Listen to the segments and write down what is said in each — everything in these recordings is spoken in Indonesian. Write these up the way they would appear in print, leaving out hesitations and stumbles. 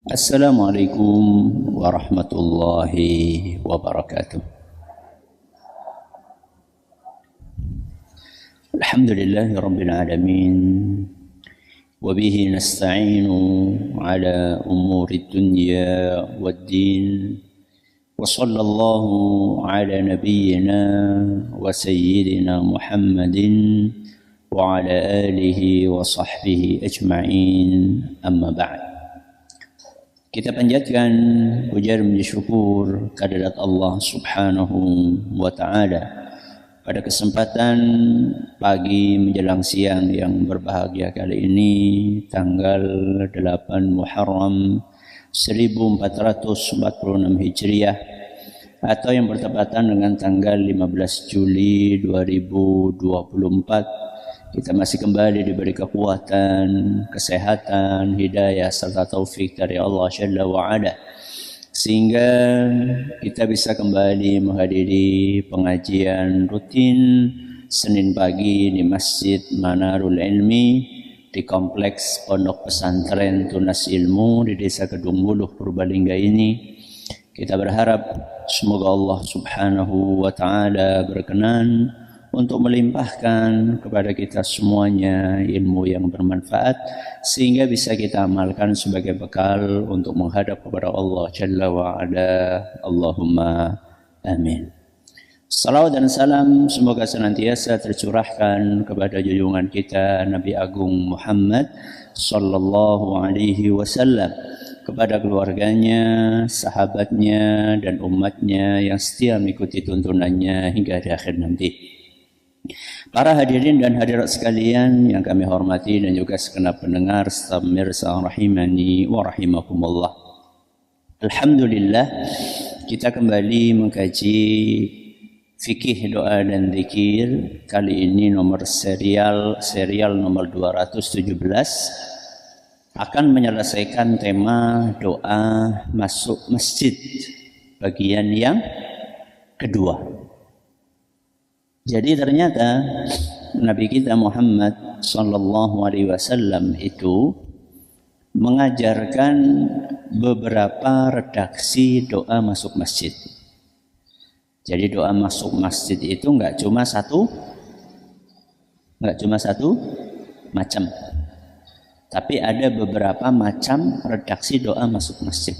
Assalamualaikum warahmatullahi wabarakatuh. Alhamdulillahi rabbil alamin. Wabihi nasta'inu ala umuri dunya waddin. Wa sallallahu ala nabiyyina wa sayyidina Muhammadin wa ala alihi wa sahbihi ajma'in. Amma ba'd. Kita panjatkan puja dan syukur kehadirat Allah Subhanahu wa taala pada kesempatan pagi menjelang siang yang berbahagia kali ini, tanggal 8 Muharram 1446 Hijriah atau yang bertepatan dengan tanggal 15 Juli 2024. Kita masih kembali diberi kekuatan, kesehatan, hidayah serta taufik dari Allah Jalla wa Ala, sehingga kita bisa kembali menghadiri pengajian rutin Senin pagi di Masjid Manarul Ilmi di Kompleks Pondok Pesantren Tunas Ilmu di Desa Kedung Muluh, Purbalingga ini. Kita berharap semoga Allah Subhanahu wa taala berkenan untuk melimpahkan kepada kita semuanya ilmu yang bermanfaat sehingga bisa kita amalkan sebagai bekal untuk menghadap kepada Allah Jalla wa Ala. Allahumma amin. Salawat dan salam semoga senantiasa tercurahkan kepada junjungan kita Nabi Agung Muhammad sallallahu alaihi wasallam, kepada keluarganya, sahabatnya dan umatnya yang setia mengikuti tuntunannya hingga di akhir nanti. Para hadirin dan hadirat sekalian yang kami hormati dan juga segenap pendengar serta pemirsa rahimani wa rahimakumullah. Alhamdulillah, kita kembali mengkaji fikih doa dan zikir. Kali ini serial nomor 217 akan menyelesaikan tema doa masuk masjid bagian yang kedua. Jadi ternyata Nabi kita Muhammad sallallahu alaihi wasallam itu mengajarkan beberapa redaksi doa masuk masjid. Jadi doa masuk masjid itu enggak cuma satu macam. Tapi ada beberapa macam redaksi doa masuk masjid.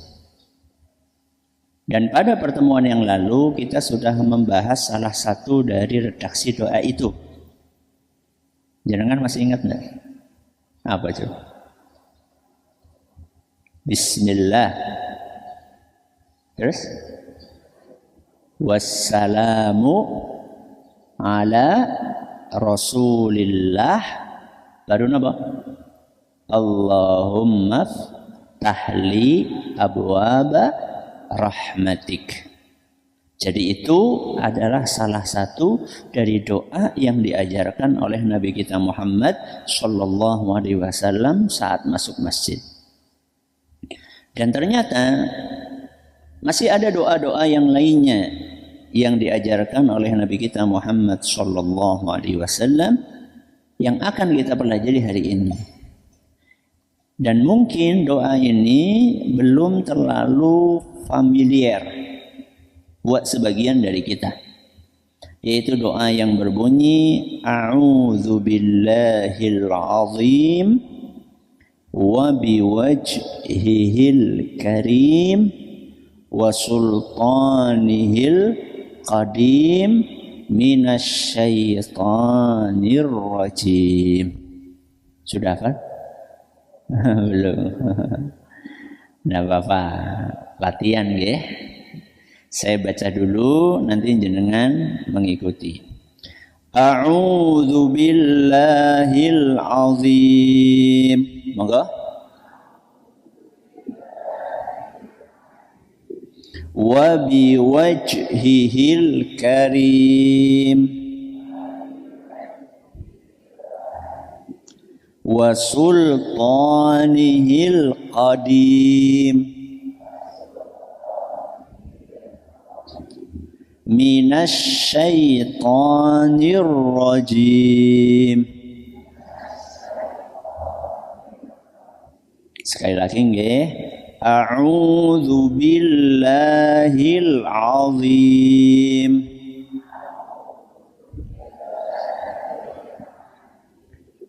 Dan pada pertemuan yang lalu kita sudah membahas salah satu dari redaksi doa itu. Jangan masih ingat enggak? Apa itu? Bismillah. Terus? Wassalamu ala Rasulillah. Baru apa? Allahumma tahli abwaba rahmatik. Jadi itu adalah salah satu dari doa yang diajarkan oleh Nabi kita Muhammad sallallahu alaihi wasallam saat masuk masjid. Dan ternyata masih ada doa-doa yang lainnya yang diajarkan oleh Nabi kita Muhammad sallallahu alaihi wasallam yang akan kita pelajari hari ini. Dan mungkin doa ini belum terlalu familiar buat sebagian dari kita, yaitu doa yang berbunyi a'udzu billahil azim wa biwajhihil karim wa sultanihil qadim minasyaitonir rajim. Sudah kan? Belum. Nah Bapak, latihan ya. Saya baca dulu, nanti jenengan mengikuti. A'udzu billahil azim. Monggo. Wa biwajhihil karim wa sultanihil qadim minasyaitonir rajim. Sekali lagi nggih. A'udzu billahil azim.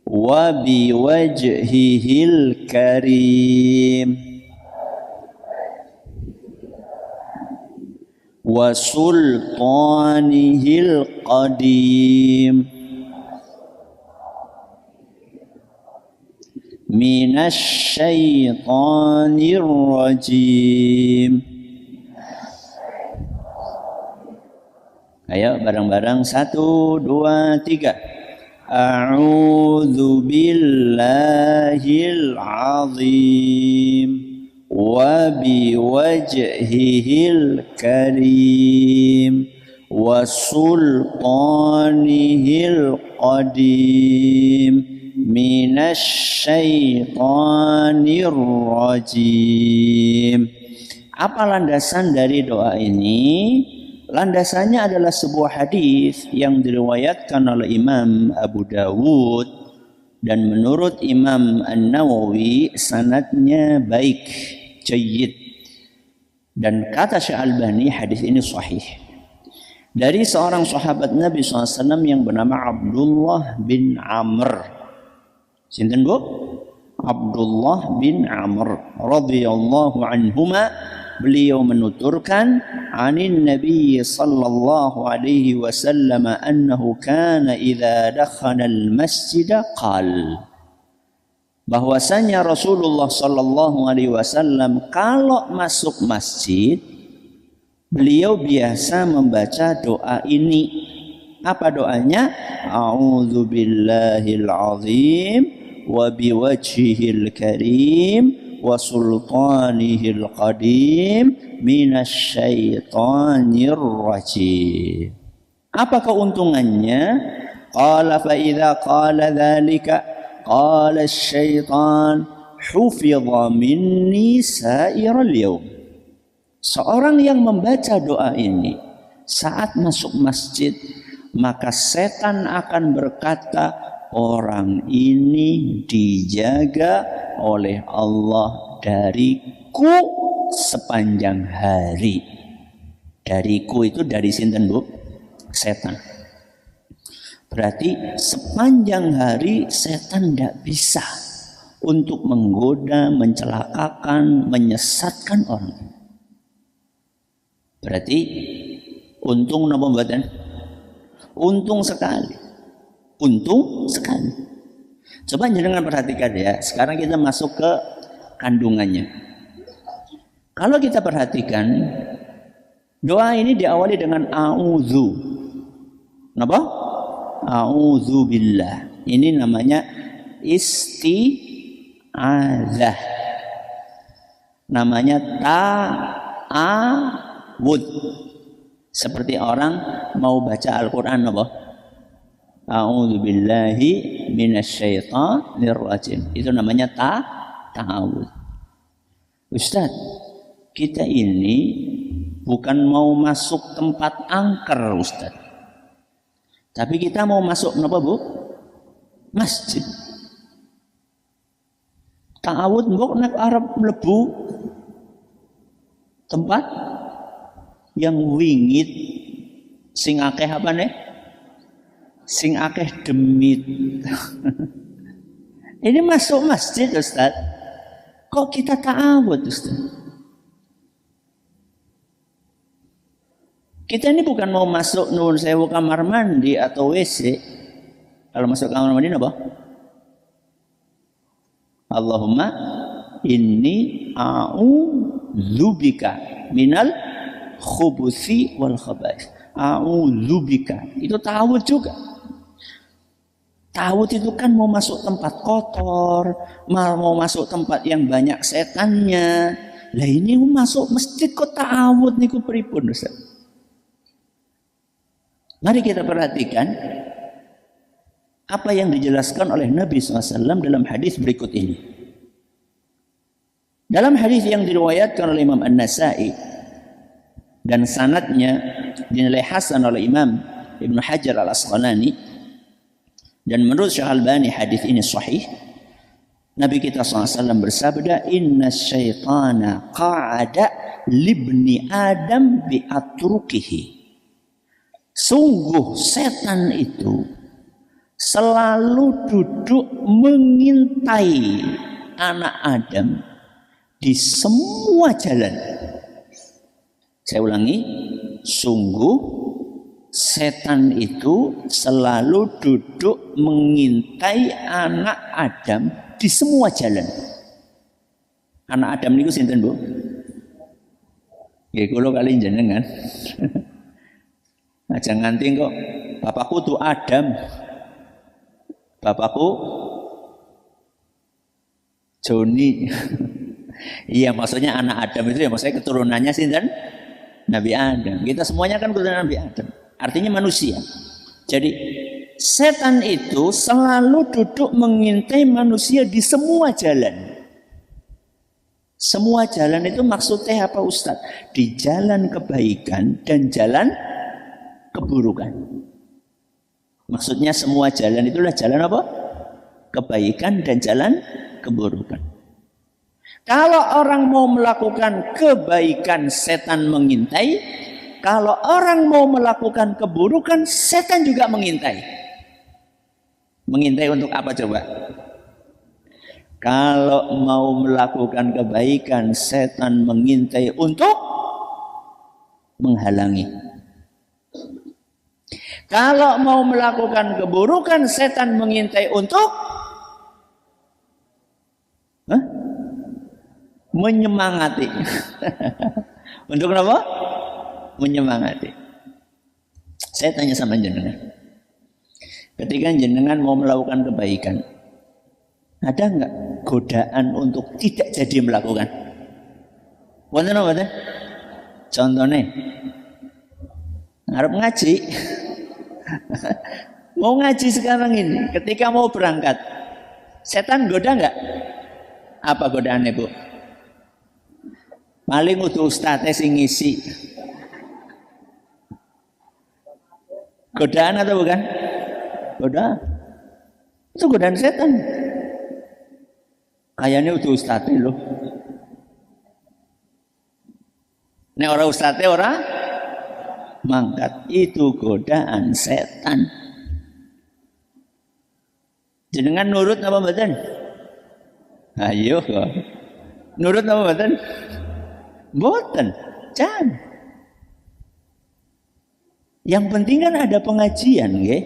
Wa biwajhihil karim. Wa sultanihil qadim. Minasyaitonir rajim. Ayo bareng-bareng 1, 2, 3. A'udzu billahil azim wa biwajhihil karim wa sultanihil qadim. Minasyaitonir rajim. Apa landasan dari doa ini? Landasannya adalah sebuah hadis yang diriwayatkan oleh Imam Abu Dawud dan menurut Imam An-Nawawi sanadnya baik, jayyid. Dan kata Syekh Albani hadis ini sahih. Dari seorang sahabat Nabi SAW yang bernama Abdullah bin Amr. Sinten Bu? Abdullah bin Amr radhiyallahu anhuma, beliau menuturkan anin Nabi sallallahu alaihi wasallam annahu kana idza dakhala al-masjid qal, bahwasanya Rasulullah sallallahu alaihi wasallam kalau masuk masjid beliau biasa membaca doa ini. Apa doanya? A'udzu billahil azim wa biwajhihil karim wa sultanihil qadim minasyaitonir rajim. Apa keuntungannya? Qala fa idza qala dzalika qala asy-syaitan hufidha minni sa'iral yaum. Seorang yang membaca doa ini saat masuk masjid, maka setan akan berkata, orang ini dijaga oleh Allah dariku sepanjang hari. Dariku itu dari sinten Bu? Setan. Berarti sepanjang hari setan tidak bisa untuk menggoda, mencelakakan, menyesatkan orang. Berarti untung napa mboten? Untung sekali. Untung sekali. Coba jangan perhatikan ya. Sekarang kita masuk ke kandungannya. Kalau kita perhatikan, doa ini diawali dengan a'udzu. Kenapa? A'udzu billah. Ini namanya isti'adzah. Namanya ta'awud. Seperti orang mau baca Al-Quran apa? A'udzu billahi minasyaitonir rajim. Itu namanya ta'awud. Ustaz, kita ini bukan mau masuk tempat angker, Ustaz. Tapi kita mau masuk apa, Bu? Masjid. Ta'awud mbok nek arep mlebu tempat yang wingit sing akeh apa nih? Sing akeh demit. Ini masuk masjid, Ustaz. Kok kita ta'awud, Ustaz? Kita ini bukan mau masuk nuwun sewu kamar mandi atau WC. Kalau masuk kamar mandi apa? Allahumma inni a'udzubika minal khubuthi wal khaba'ith. A'udzubika. Itu ta'awud juga. Ta'awud itu kan mau masuk tempat kotor, mau masuk tempat yang banyak setannya. Lah ini masuk masjid kok ta'awud niku pripun, Ustaz? Mari kita perhatikan apa yang dijelaskan oleh Nabi SAW dalam hadis berikut ini. Dalam hadis yang diriwayatkan oleh Imam An-Nasai dan sanadnya dinilai hasan oleh Imam Ibnu Hajar Al-Asqalani, dan menurut Syekh Albani hadis ini sahih. Nabi kita SAW bersabda, inna syaitana qa'ada libni adam bi'atrukihi. Sungguh setan itu selalu duduk mengintai anak Adam di semua jalan. Saya ulangi, sungguh setan itu selalu duduk mengintai anak Adam di semua jalan. Anak Adam niku sinten, Bu? Nggih kula kali jenengan. Aja nganti kok bapakku tuh Adam. Bapakku Joni. Iya, maksudnya anak Adam itu ya maksudnya keturunannya sinten? Nabi Adam. Kita semuanya kan keturunan Nabi Adam. Artinya manusia. Jadi setan itu selalu duduk mengintai manusia di semua jalan. Semua jalan itu maksudnya apa, Ustaz? Di jalan kebaikan dan jalan keburukan. Maksudnya semua jalan itulah jalan apa? Kebaikan dan jalan keburukan. Kalau orang mau melakukan kebaikan, setan mengintai. Kalau orang mau melakukan keburukan, setan juga mengintai. Mengintai untuk apa coba? Kalau mau melakukan kebaikan, setan mengintai untuk menghalangi. Kalau mau melakukan keburukan, setan mengintai untuk menyemangati. Untuk apa? Menyemangati. Saya tanya sama jenengan. Ketika jenengan mau melakukan kebaikan, ada enggak godaan untuk tidak jadi melakukan? Wonten apa? Contohnya, ngarep ngaji. Mau ngaji sekarang ini, ketika mau berangkat, setan goda enggak? Apa godaannya, Bu? Paling utuh ustadz sing ngisi. Godaan atau bukan? Godaan. Itu godaan setan. Kayaknya utuh ustadz loh. Nek orang ustadz orang mangkat, itu godaan setan. Jenengan nurut apa mboten? Ayo kok. Nurut apa mboten? Mboten. Jangan. Yang penting kan ada pengajian, nggih.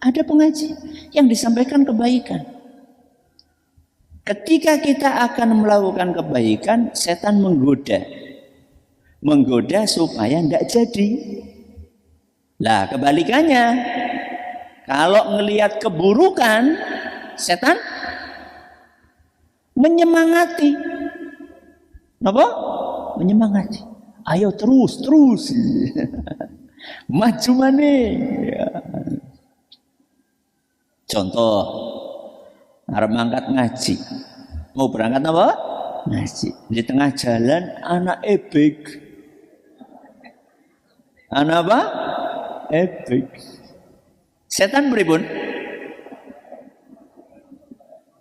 Ada pengajian yang disampaikan kebaikan. Ketika kita akan melakukan kebaikan, setan menggoda. Menggoda supaya tidak jadi. Lah kebalikannya, kalau ngelihat keburukan, setan menyemangati. Apa? Menyemangati. Ayo terus. Maju maneh. Ya. Contoh, arep mangkat ngaji. Mau berangkat apa? Ngaji. Di tengah jalan anak ebek. Anak apa? Ebek. Setan pripun?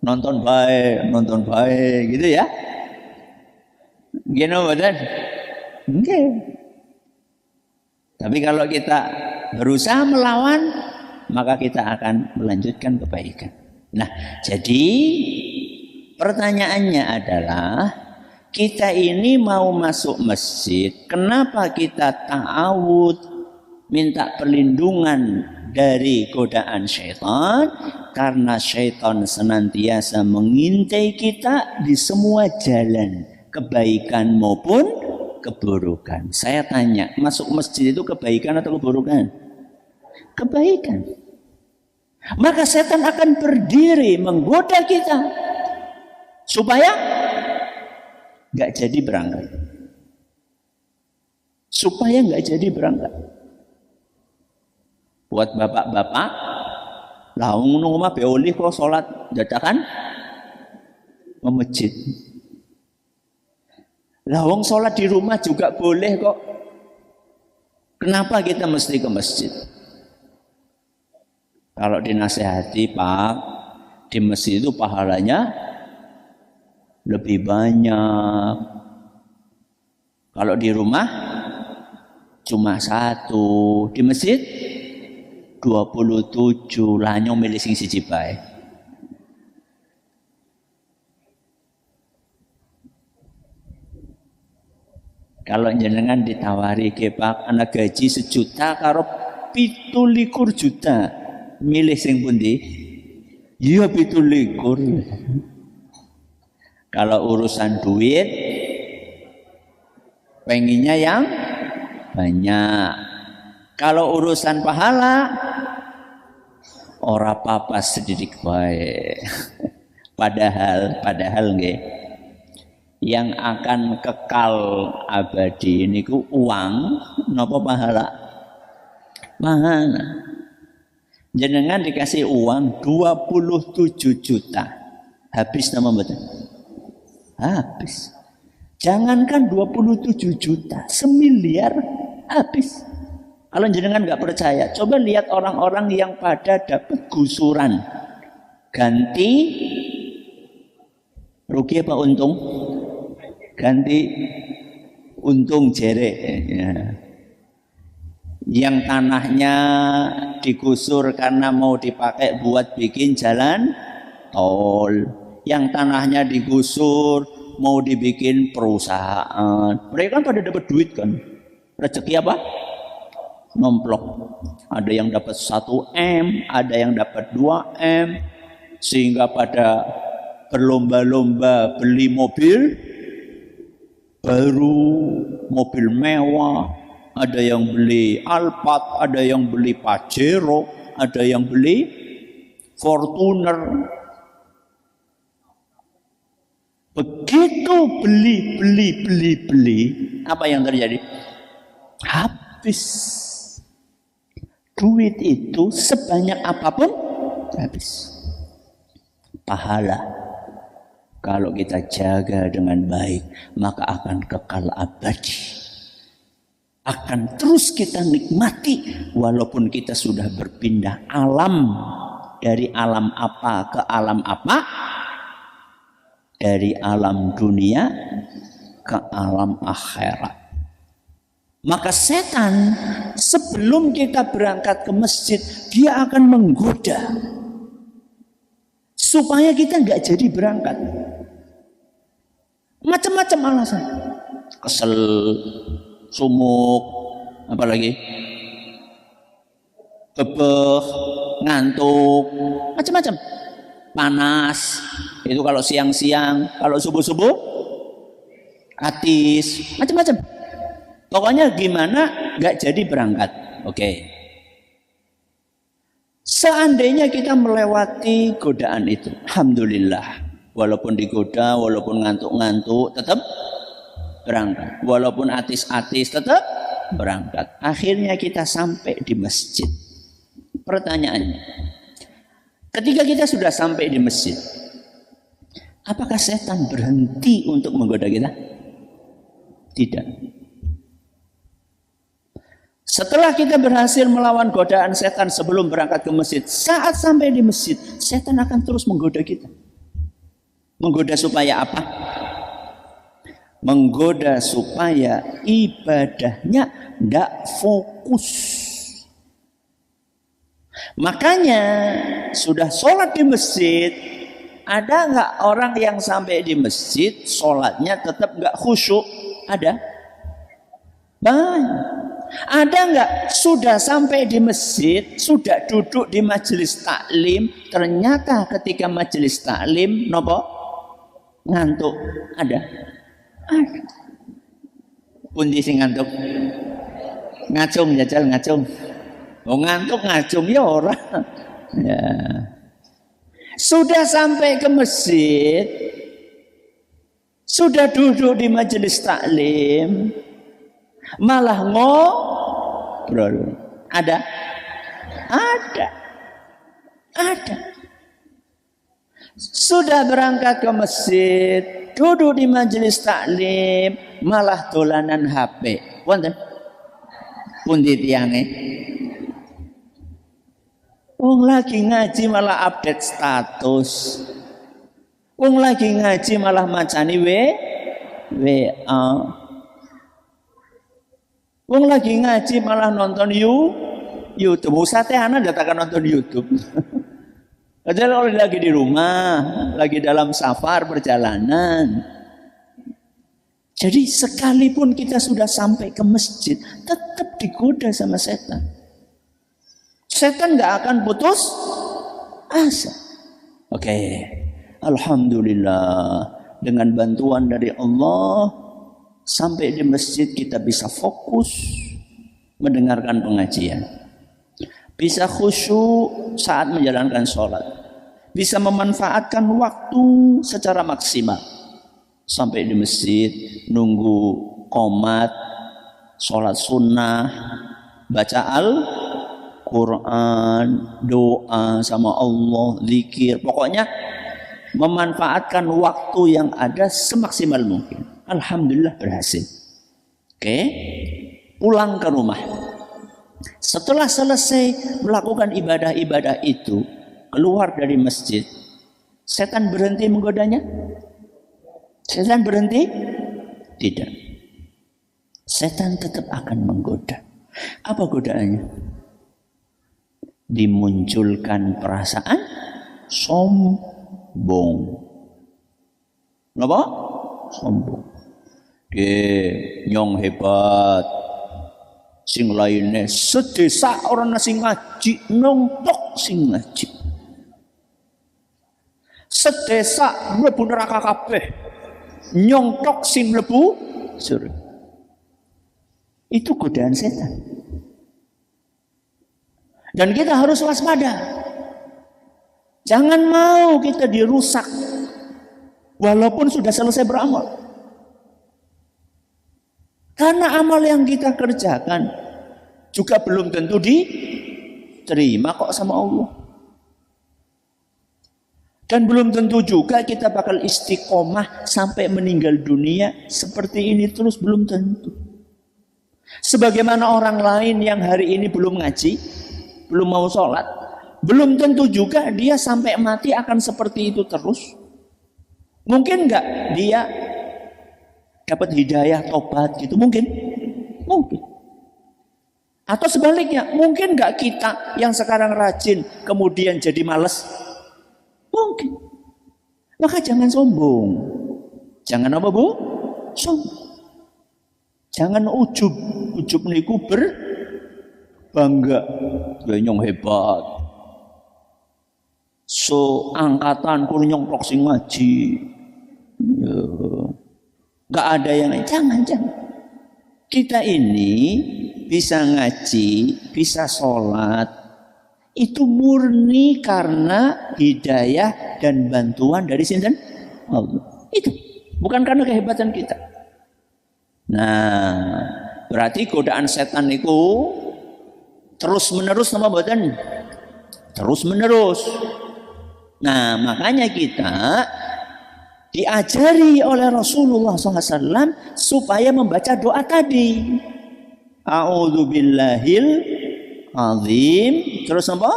Nonton baik gitu ya. Gini badan? Enggak. Tapi kalau kita berusaha melawan, maka kita akan melanjutkan kebaikan. Nah, jadi pertanyaannya adalah, kita ini mau masuk masjid, kenapa kita ta'awud, minta perlindungan dari godaan syaitan? Karena syaitan senantiasa mengintai kita di semua jalan, kebaikan maupun keburukan. Saya tanya, masuk masjid itu kebaikan atau keburukan? Kebaikan. Maka setan akan berdiri menggoda kita supaya nggak jadi berangkat. Supaya nggak jadi berangkat. Buat bapak-bapak, lah ngono mah beolih kok salat dadakan masjid. Lah wong salat di rumah juga boleh kok. Kenapa kita mesti ke masjid? Kalau dinasehati, Pak, Di masjid itu pahalanya lebih banyak. Kalau di rumah cuma 1, di masjid 27. Lah nyong milih sing siji bae. Kalau jenengan ditawari ke Pak anak gaji 1 juta karo 17 juta, milih sing pundi? Iya 17. Kalau urusan duit pengennya yang banyak. Kalau urusan pahala ora apa-apa sedikit baik. Padahal nggih, yang akan kekal abadi ini ku uang napa pahala? Pahala. Jenengan dikasih uang 27 juta. Habis nama betul? Habis. Jangankan 27 juta, 1 miliar habis. Kalau jenengan nggak percaya, coba lihat orang-orang yang pada dapat gusuran. Ganti rugi apa untung? Ganti untung jere. Ya. Yang tanahnya digusur karena mau dipakai buat bikin jalan tol. Yang tanahnya digusur mau dibikin perusahaan. Mereka kan pada dapat duit kan. Rezeki apa? Nomplok. Ada yang dapat 1 M, ada yang dapat 2 M, sehingga pada berlomba-lomba beli mobil baru, mobil mewah. Ada yang beli Alphard, ada yang beli Pajero, ada yang beli Fortuner. Begitu beli, apa yang terjadi? Habis. Duit itu sebanyak apapun habis. Pahala kalau kita jaga dengan baik maka akan kekal abadi. Akan terus kita nikmati walaupun kita sudah berpindah alam, dari alam apa ke alam apa, dari alam dunia ke alam akhirat. Maka setan sebelum kita berangkat ke masjid, dia akan menggoda supaya kita nggak jadi berangkat. Macam-macam alasan. Kesel, sumuk, apalagi bebeh, ngantuk, macam-macam. Panas, itu kalau siang-siang, kalau subuh-subuh, atis, macam-macam. Pokoknya gimana nggak jadi berangkat. Oke. Seandainya kita melewati godaan itu, alhamdulillah. Walaupun digoda, walaupun ngantuk-ngantuk, tetap berangkat. Walaupun atis-atis, tetap berangkat. Akhirnya kita sampai di masjid. Pertanyaannya, ketika kita sudah sampai di masjid, apakah setan berhenti untuk menggoda kita? Tidak. Setelah kita berhasil melawan godaan setan sebelum berangkat ke masjid, saat sampai di masjid, setan akan terus menggoda kita. Menggoda supaya apa? Menggoda supaya ibadahnya tidak fokus. Makanya sudah sholat di masjid, ada nggak orang yang sampai di masjid sholatnya tetap nggak khusyuk? Ada? Banyak. Ada nggak sudah sampai di masjid, sudah duduk di majelis taklim, ternyata ketika majelis taklim nopo ngantuk? Ada? Ada. Pundi sing ngantuk? Ngacung jajal ngacung. Oh ngantuk ngacung ya ora. Ya. Sudah sampai ke masjid, sudah duduk di majelis taklim, malah ngobrol. Ada? Ada. Ada. Sudah berangkat ke masjid, duduk di majelis taklim, malah dolanan HP. Wonten? Pundi tiange? Wong lagi ngaji malah update status. Wong lagi ngaji malah macani WA. Wong lagi ngaji malah nonton YouTube. Usate anak datakan nonton YouTube. Padahal kalau lagi di rumah, lagi dalam safar perjalanan. Jadi sekalipun kita sudah sampai ke masjid, tetap digoda sama setan. Setan nggak akan putus asa. Oke, alhamdulillah dengan bantuan dari Allah sampai di masjid kita bisa fokus mendengarkan pengajian, bisa khusyuk saat menjalankan sholat, bisa memanfaatkan waktu secara maksimal. Sampai di masjid nunggu qomat, sholat sunnah, baca Al-Quran, doa sama Allah, zikir. Pokoknya memanfaatkan waktu yang ada semaksimal mungkin. Alhamdulillah berhasil. Oke, pulang ke rumah. Setelah selesai melakukan ibadah-ibadah itu, keluar dari masjid, setan berhenti menggodanya? Setan berhenti? Tidak. Setan tetap akan menggoda. Apa godaannya? Dimunculkan perasaan sombong. Apa? Sombong. Nyong hebat. Sing lainnya sedesa orang sing ngaji, nongtok sing ngaji. Sedesa mlebu neraka kabeh. Nyongtok sing mlebu surga. Itu godaan setan. Dan kita harus waspada. Jangan mau kita dirusak walaupun sudah selesai beramal. Karena amal yang kita kerjakan juga belum tentu diterima kok sama Allah. Dan belum tentu juga kita bakal istiqomah sampai meninggal dunia seperti ini terus, belum tentu. Sebagaimana orang lain yang hari ini belum ngaji, belum mau sholat, belum tentu juga dia sampai mati akan seperti itu terus. Mungkin enggak dia dapat hidayah, tobat gitu, mungkin. Mungkin. Atau sebaliknya, mungkin enggak kita yang sekarang rajin kemudian jadi malas. Mungkin. Maka jangan sombong. Jangan apa, Bu? Sombong. Jangan ujub. Ujub niku berbangga. Nyong hebat. So angkatan kurnyong tok sing ngaji. Enggak ada yang jangan. Kita ini bisa ngaji, bisa sholat. Itu murni karena hidayah dan bantuan dari sinten Allah. Itu bukan karena kehebatan kita. Nah, berarti godaan setan itu terus menerus nama badan, terus menerus. Nah, makanya kita diajari oleh Rasulullah SAW supaya membaca doa tadi. A'udzubillahil azim, terus apa?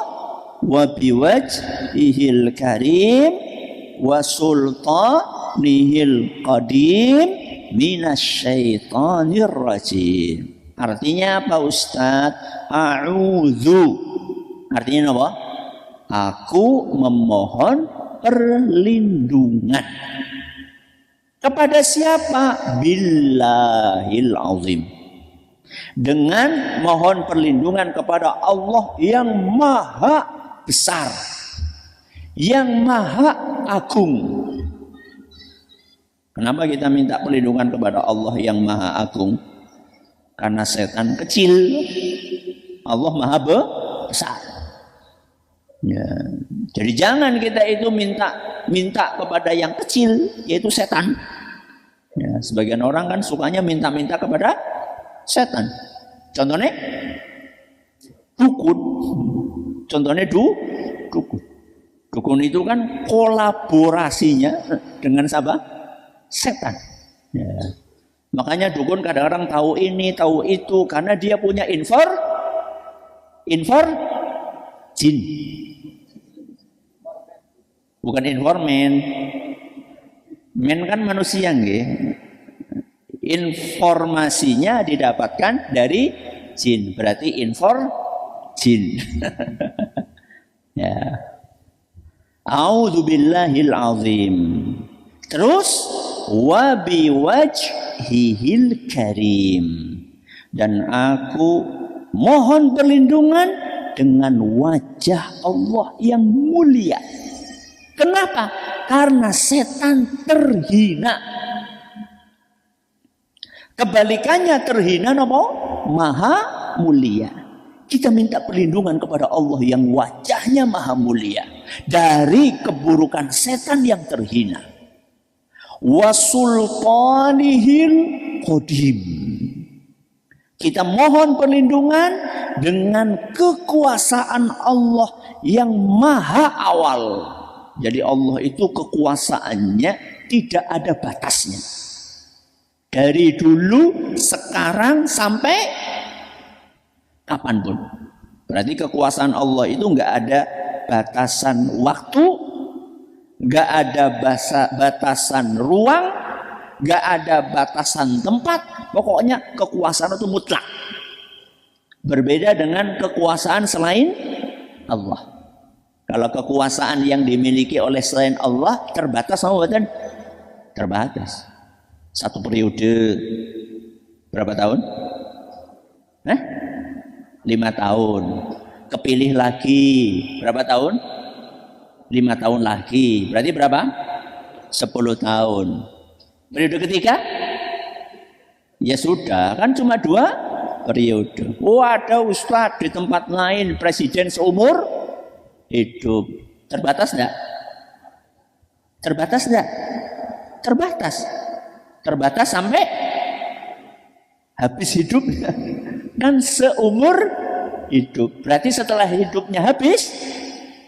Wa biwajhihil karim wa sultanihil qadim minasyaitonir rajim. Artinya apa, Ustaz? A'udzu. Artinya apa? Aku memohon perlindungan. Kepada siapa? Billahil azim. Dengan mohon perlindungan kepada Allah yang maha besar, yang maha agung. Kenapa kita minta perlindungan kepada Allah yang maha agung? Karena setan kecil, Allah maha besar. Ya. Jadi jangan kita itu minta kepada yang kecil, yaitu setan. Ya, sebagian orang kan sukanya minta-minta kepada setan. Contohnya dukun. Contohnya dukun. Dukun itu kan kolaborasinya dengan siapa? Setan. Ya. Makanya dukun kadang-kadang tahu ini, tahu itu karena dia punya informasi. Jin. Bukan informan. Men kan manusia nggih. Informasinya didapatkan dari jin, berarti jin. Ya. A'udzubillahil azim. Terus wa biwajhihil karim. Dan aku mohon perlindungan dengan wajah Allah yang mulia. Kenapa? Karena setan terhina. Kebalikannya terhina apa? Maha mulia. Kita minta perlindungan kepada Allah yang wajahnya maha mulia dari keburukan setan yang terhina. Wasultanihil qadim. Kita mohon perlindungan dengan kekuasaan Allah yang maha awal. Jadi Allah itu kekuasaannya tidak ada batasnya. Dari dulu, sekarang, sampai kapanpun. Berarti kekuasaan Allah itu nggak ada batasan waktu, nggak ada batasan ruang, nggak ada batasan tempat. Pokoknya kekuasaan itu mutlak. Berbeda dengan kekuasaan selain Allah. Kalau kekuasaan yang dimiliki oleh selain Allah terbatas sama badan? Terbatas. Satu periode berapa tahun? 5 tahun. Kepilih lagi berapa tahun? 5 tahun lagi. Berarti berapa? 10 tahun. Periode ketiga? Ya sudah, kan cuma 2 periode. Ada Ustadz di tempat lain presiden seumur hidup. Terbatas enggak? Terbatas enggak? Terbatas. Terbatas sampai habis hidup. Kan seumur hidup. Berarti setelah hidupnya habis,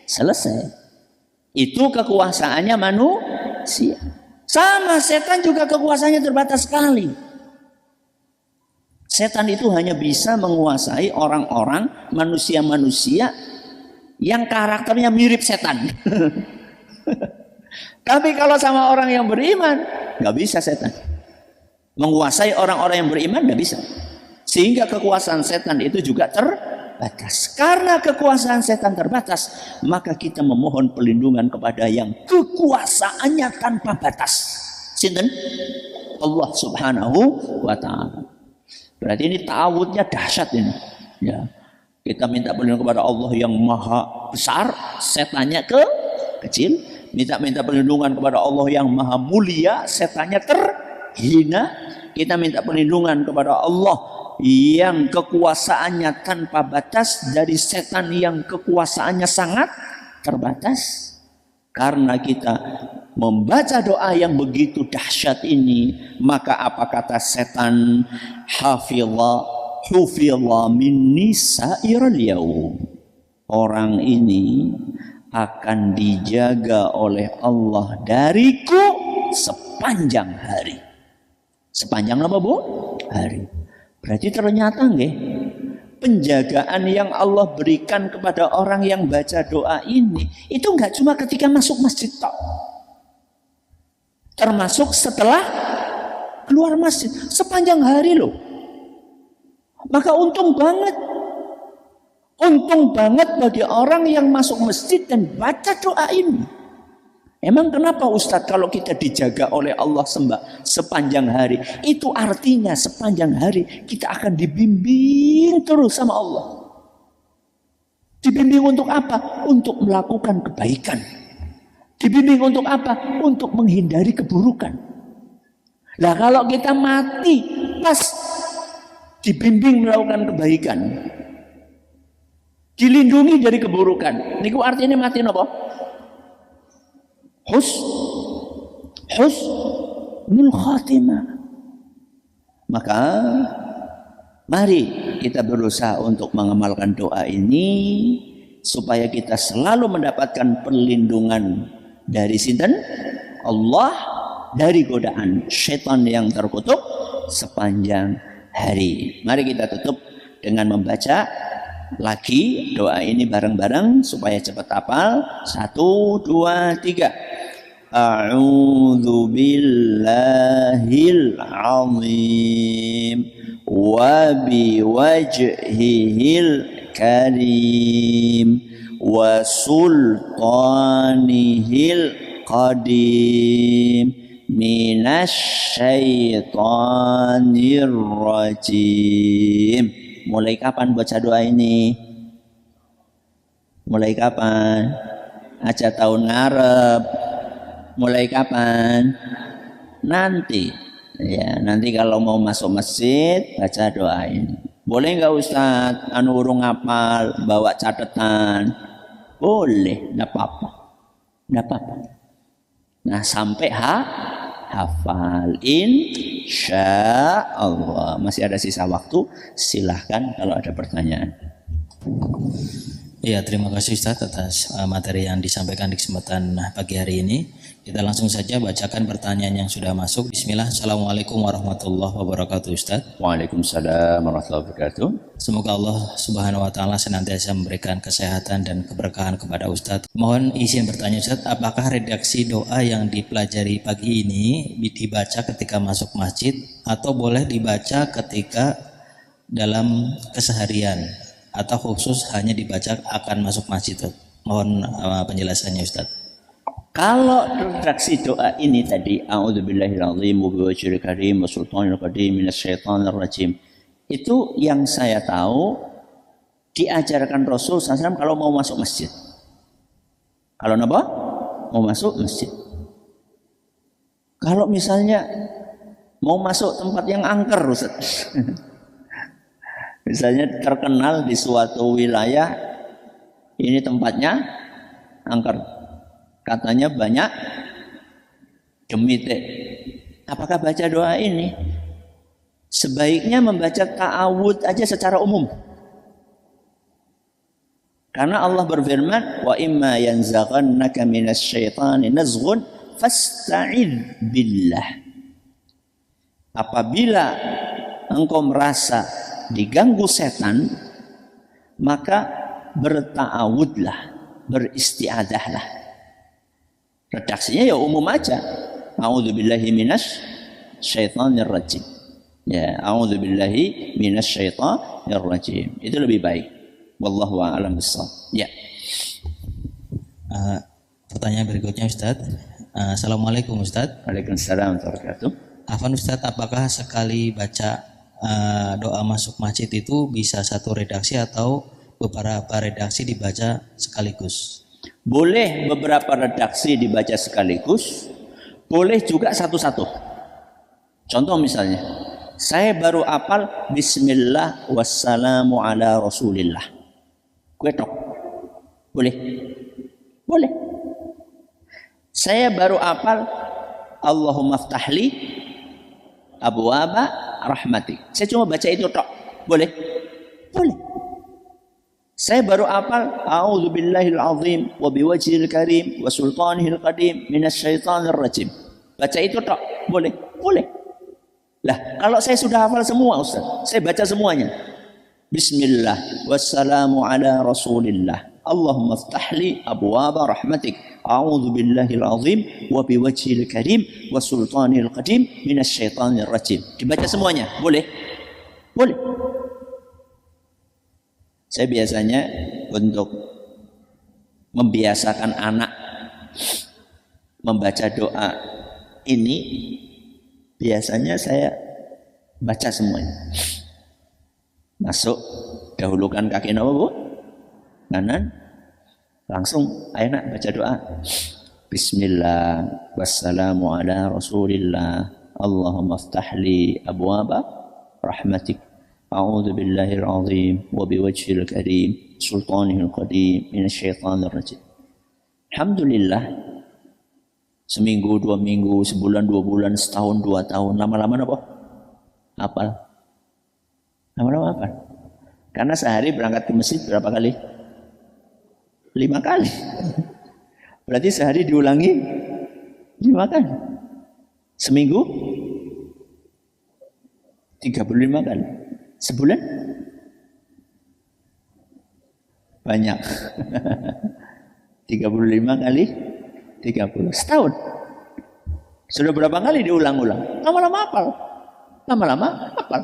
selesai. Itu kekuasaannya manusia. Sama setan juga kekuasaannya terbatas sekali. Setan itu hanya bisa menguasai orang-orang, manusia-manusia yang karakternya mirip setan. Tapi kalau sama orang yang beriman, nggak bisa setan. Menguasai orang-orang yang beriman nggak bisa. Sehingga kekuasaan setan itu juga terbatas. Karena kekuasaan setan terbatas, maka kita memohon perlindungan kepada yang kekuasaannya tanpa batas. Sinten? Allah Subhanahu wa ta'ala. Berarti ini ta'awudnya dahsyat ini. Ya. Kita minta perlindungan kepada Allah yang maha besar, setannya kecil. Minta perlindungan kepada Allah yang maha mulia, setannya terhina. Kita minta perlindungan kepada Allah yang kekuasaannya tanpa batas dari setan yang kekuasaannya sangat terbatas. Karena kita membaca doa yang begitu dahsyat ini, maka apa kata setan? Hufidha minni sa'iral yaum. Orang ini akan dijaga oleh Allah dariku sepanjang hari. Sepanjang apa, Bu? Hari. Berarti ternyata nggih, penjagaan yang Allah berikan kepada orang yang baca doa ini itu enggak cuma ketika masuk masjid tok. Termasuk setelah keluar masjid sepanjang hari loh. Maka untung banget bagi orang yang masuk masjid dan baca doa ini. Emang kenapa Ustadz kalau kita dijaga oleh Allah sepanjang hari? Itu artinya sepanjang hari kita akan dibimbing terus sama Allah. Dibimbing untuk apa? Untuk melakukan kebaikan. Dibimbing untuk apa? Untuk menghindari keburukan. Lah kalau kita mati pas dibimbing melakukan kebaikan, dilindungi dari keburukan, niku artinya mati napa? Husnul khatimah. Maka mari kita berusaha untuk mengamalkan doa ini supaya kita selalu mendapatkan perlindungan dari sinten? Allah, dari godaan syaitan yang terkutuk sepanjang hari. Mari kita tutup dengan membaca lagi doa ini bareng-bareng supaya cepat hafal. 1, 2, 3. A'udzu billahil azim wa biwajhihil karim wa sultanihil qadim minasyaitonir rajim. Mulai kapan baca doa ini? Mulai kapan? Aja tahun ngarep. Mulai kapan? Nanti. Ya, nanti kalau mau masuk masjid baca doa ini. Boleh nggak Ustadz? Anu urung ngapal, bawa catatan. Boleh, nggak apa-apa. Nggak apa-apa. Nah, sampai hafal insya Allah. Masih ada sisa waktu, silahkan kalau ada pertanyaan. Ya, terima kasih Ustadz atas materi yang disampaikan di kesempatan pagi hari ini. Kita langsung saja bacakan pertanyaan yang sudah masuk. Bismillah. Assalamualaikum warahmatullahi wabarakatuh Ustadz. Waalaikumsalam warahmatullahi wabarakatuh. Semoga Allah Subhanahu wa taala senantiasa memberikan kesehatan dan keberkahan kepada Ustadz. Mohon izin bertanya Ustadz, apakah redaksi doa yang dipelajari pagi ini dibaca ketika masuk masjid atau boleh dibaca ketika dalam keseharian atau khusus hanya dibaca akan masuk masjid? Mohon penjelasannya Ustadz. Kalau redaksi doa ini tadi, a'udzubillahil azim wa biwajhil karim wa sultanil qadim minasyaitonir rajim, itu yang saya tahu diajarkan Rasul SAW kalau mau masuk masjid. Kalau apa? Mau masuk masjid. Kalau misalnya mau masuk tempat yang angker, Ustaz. Misalnya terkenal di suatu wilayah, ini tempatnya angker. Katanya banyak demite. Apakah baca doa ini? Sebaiknya membaca ta'awud aja secara umum. Karena Allah berfirman, wa imma yanzaghannaka minasyaitani nazghun fasta'idz billah. Apabila engkau merasa diganggu setan, maka berta'awudlah, beristiadahlah. Redaksinya ya umum aja. A'udzubillahi minasyaitonir rajim. Ya, a'udzubillahi minasyaitonir rajim. Itu lebih baik. Wallahu a'lam bishawab. Ya. Pertanyaan berikutnya Ustaz. Assalamualaikum Ustaz. Waalaikumsalam warahmatullahi wabarakatuh. Afwan Ustaz, apakah sekali baca doa masuk masjid itu bisa satu redaksi atau beberapa redaksi dibaca sekaligus? Boleh beberapa redaksi dibaca sekaligus, boleh juga satu-satu. Contoh misalnya, saya baru hafal Bismillah wassalamu ala Rasulillah. Gue tok. Boleh? Boleh. Saya baru hafal Allahumma ftahli abwaaba rahmatik. Saya cuma baca itu tok. Boleh? Boleh. Saya baru hafal a'udzubillahil azim wa biwajhil karim wa sultanihil qadim minasyaitonir rajim. Baca itu tok. Boleh? Boleh. Lah, kalau saya sudah hafal semua Ustaz, saya baca semuanya. Bismillah wassalamu ala Rasulillah. Allahumma ftahli abwaaba rahmatik. A'udzubillahil azim wa biwajhil karim wa sultanihil qadim minasyaitonir rajim. Dibaca semuanya. Boleh? Boleh. Saya biasanya untuk membiasakan anak membaca doa ini, biasanya saya baca semuanya. Masuk, dahulukan kaki Bu, kanan, langsung ayo nak baca doa. Bismillah wassalamu ala Rasulillah. Allahumma ftahli abwaaba rahmatik. A'udzu billahil azim wa biwajhil karim sultanihil qadim minasyaitonir rajim. Alhamdulillah, seminggu, 2 minggu, sebulan, 2 bulan, setahun, 2 tahun, lama-lama apa? Hafal. Lama-lama hafal. Karena sehari berangkat ke masjid berapa kali? 5 kali. Berarti sehari diulangi 5 kali. Seminggu 35 kali. Sebulan Banyak. 35 kali 30 setahun. Sudah berapa kali diulang-ulang? Lama-lama hafal. Lama-lama hafal.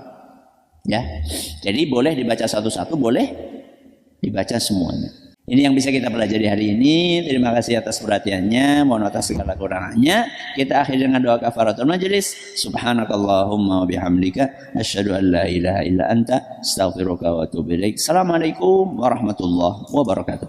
Ya. Jadi boleh dibaca satu-satu, boleh dibaca semuanya. Ini yang bisa kita pelajari hari ini. Terima kasih atas perhatiannya. Mohon atas segala kurangannya. Kita akhiri dengan doa kafaratul majelis. Subhanakallahumma wa bihamdika asyhadu an la ilaha illa anta astaghfiruka wa atubu ilaik. Assalamualaikum warahmatullahi wabarakatuh.